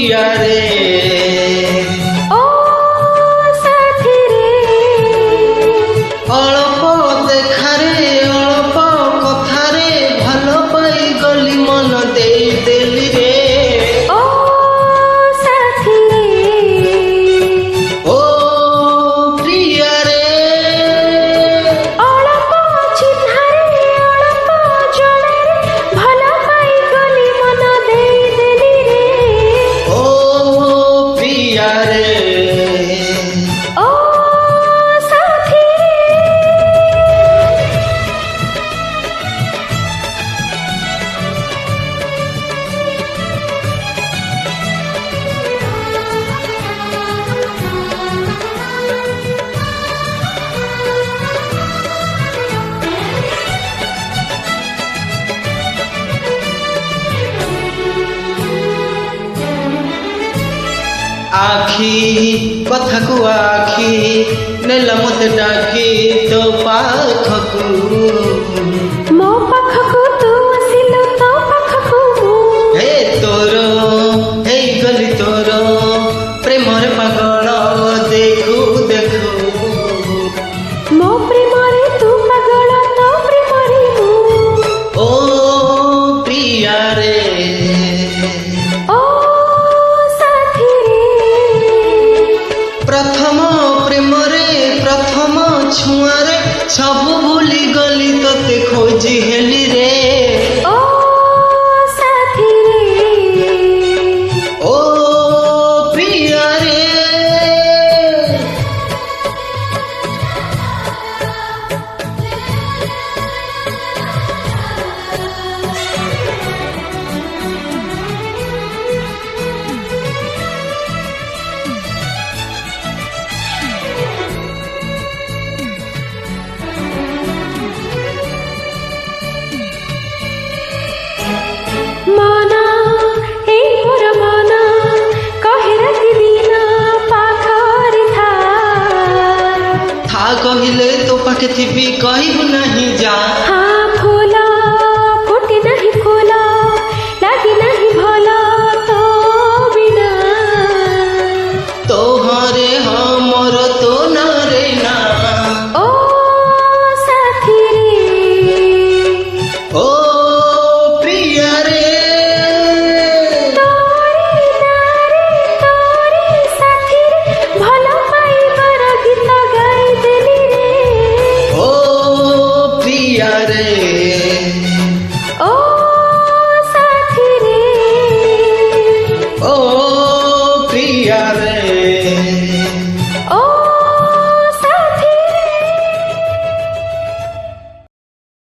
प्रिया रे ओ साथी रे अल्प देखारे अल्प कथारे भल पाई गली मन दे देली रे ओ साथी रे ओ प्रिया रे अल्प चिन्हारे अल्प जड़ारे भल पाई गली मन दे देली रे ओ प्रिया रे ओ साथी आखी कथा को आखी नेला मते डाकी तो पाखकू मो पाखकू तू आसिलु तो पाखकू हे तोर हे गली तोर प्रेमर पागल देखू देखू मो प्रेमरे तू पागल तो प्रेमरे मु ओ प्रिया रे ओ साथी रे प्रथम प्रेमरे प्रथम छुआरे सब भूली गली तोते खोजी हेली रे ओ साथी रे ओ प्रिया रे मना हे मोर मना कहे राति दिन पाखरे था था कहिले तो पाखे थी कहबू ना